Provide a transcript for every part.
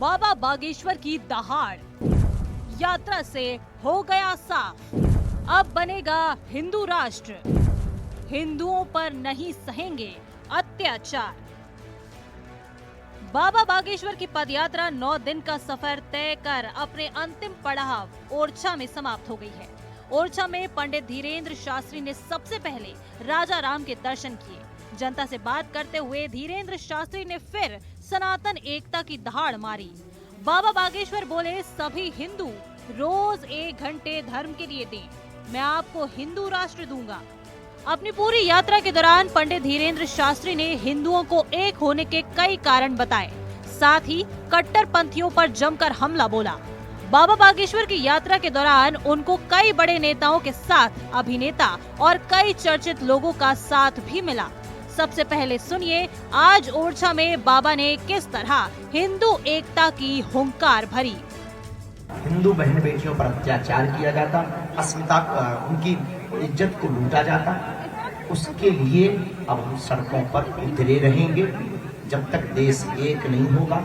बाबा बागेश्वर की दहाड़, यात्रा से हो गया साफ, अब बनेगा हिंदू राष्ट्र, हिंदुओं पर नहीं सहेंगे अत्याचार। बाबा बागेश्वर की पदयात्रा 9 दिन का सफर तय कर अपने अंतिम पड़ाव ओरछा में समाप्त हो गई है। ओरछा में पंडित धीरेन्द्र शास्त्री ने सबसे पहले राजा राम के दर्शन किए। जनता से बात करते हुए धीरेन्द्र शास्त्री ने फिर सनातन एकता की दहाड़ मारी। बाबा बागेश्वर बोले, सभी हिंदू रोज 1 घंटे धर्म के लिए दें, मैं आपको हिंदू राष्ट्र दूंगा। अपनी पूरी यात्रा के दौरान पंडित धीरेन्द्र शास्त्री ने हिंदुओं को एक होने के कई कारण बताए, साथ ही कट्टरपंथियों पर जमकर हमला बोला। बाबा बागेश्वर की यात्रा के दौरान उनको कई बड़े नेताओं के साथ अभिनेता और कई चर्चित लोगों का साथ भी मिला। सबसे पहले सुनिए आज ओरछा में बाबा ने किस तरह हिंदू एकता की हुंकार भरी। हिंदू बहन बेटियों पर अत्याचार किया जाता, अस्मिता उनकी इज्जत को लूटा जाता, उसके लिए अब हम सड़कों पर उतरे रहेंगे। जब तक देश एक नहीं होगा,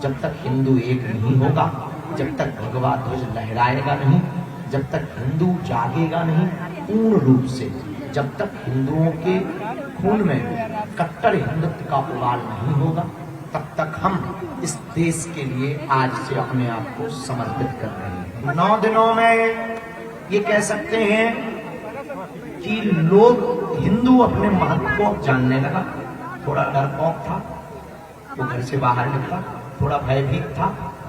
जब तक हिंदू एक नहीं होगा, जब तक भगवा ध्वज लहराएगा नहीं, जब तक हिंदू जागेगा नहीं पूर्ण रूप से, जब तक हिंदुओं के खून में कट्टर हिंदुत्व का उबाल नहीं होगा, तब तक हम इस देश के लिए आज से अपने आप को समर्पित कर रहे हैं। 9 दिनों में ये कह सकते हैं कि लोग हिंदू अपने महत्व को जानने लगा। थोड़ा डरपोक था वो घर से बाहर निकला, थोड़ा भयभीत था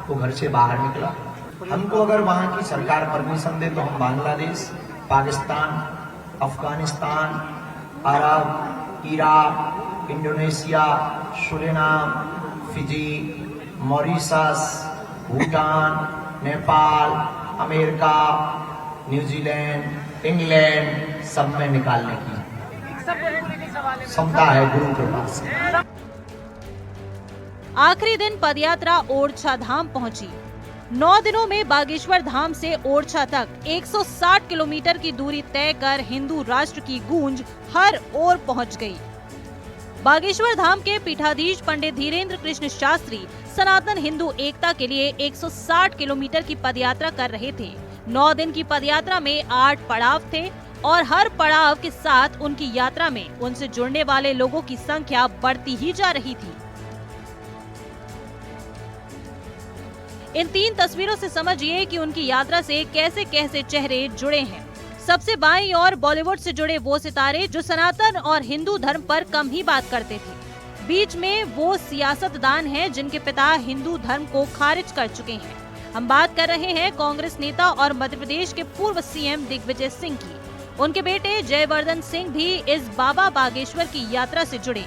वो घर से बाहर निकला। हमको अगर वहां की सरकार परमिशन दे तो हम Bangladesh, Pakistan, Afghanistan, Arab, Iraq, Indonesia, Suriname, Fiji, Mauritius, Bhutan, Nepal, America, New Zealand, England सब में निकालने की क्षमता है गुरु के पास। आखिरी दिन पदयात्रा ओरछा धाम पहुंची। 9 दिनों में बागेश्वर धाम से ओरछा तक 160 किलोमीटर की दूरी तय कर हिंदू राष्ट्र की गूंज हर ओर पहुंच गई। बागेश्वर धाम के पीठाधीश पंडित धीरेन्द्र कृष्ण शास्त्री सनातन हिंदू एकता के लिए 160 किलोमीटर की पदयात्रा कर रहे थे। 9 दिन की पदयात्रा में 8 पड़ाव थे और हर पड़ाव के साथ उनकी यात्रा में उनसे जुड़ने वाले लोगों की संख्या बढ़ती ही जा रही थी। इन 3 तस्वीरों से समझिए कि उनकी यात्रा से कैसे कैसे चेहरे जुड़े हैं। सबसे बाईं ओर बॉलीवुड से जुड़े वो सितारे जो सनातन और हिंदू धर्म पर कम ही बात करते थे। बीच में वो सियासतदान हैं जिनके पिता हिंदू धर्म को खारिज कर चुके हैं। हम बात कर रहे हैं कांग्रेस नेता और मध्य प्रदेश के पूर्व सीएम दिग्विजय सिंह की। उनके बेटे जयवर्धन सिंह भी इस बाबा बागेश्वर की यात्रा से जुड़े।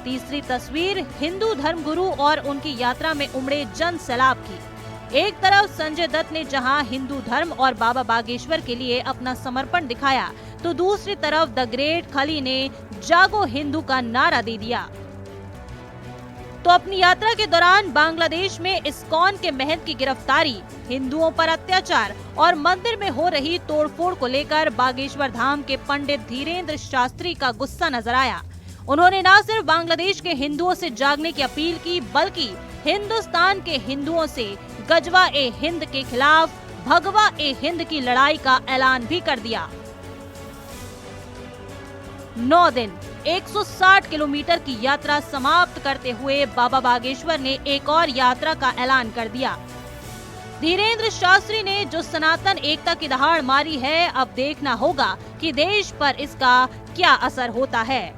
तीसरी तस्वीर हिंदू धर्म गुरु और उनकी यात्रा में उमड़े जन सैलाब की। एक तरफ संजय दत्त ने जहां हिंदू धर्म और बाबा बागेश्वर के लिए अपना समर्पण दिखाया, तो दूसरी तरफ द ग्रेट खली ने जागो हिंदू का नारा दे दिया। तो अपनी यात्रा के दौरान बांग्लादेश में इस्कॉन के महंत की गिरफ्तारी, हिंदुओं पर अत्याचार और मंदिर में हो रही तोड़फोड़ को लेकर बागेश्वर धाम के पंडित धीरेन्द्र शास्त्री का गुस्सा नजर आया। उन्होंने न सिर्फ बांग्लादेश के हिंदुओं से जागने की अपील की, बल्कि हिंदुस्तान के हिंदुओं से गजवा ए हिंद के खिलाफ भगवा ए हिंद की लड़ाई का ऐलान भी कर दिया। 9 दिन 160 किलोमीटर की यात्रा समाप्त करते हुए बाबा बागेश्वर ने एक और यात्रा का ऐलान कर दिया। धीरेन्द्र शास्त्री ने जो सनातन एकता की दहाड़ मारी है, अब देखना होगा कि देश पर इसका क्या असर होता है।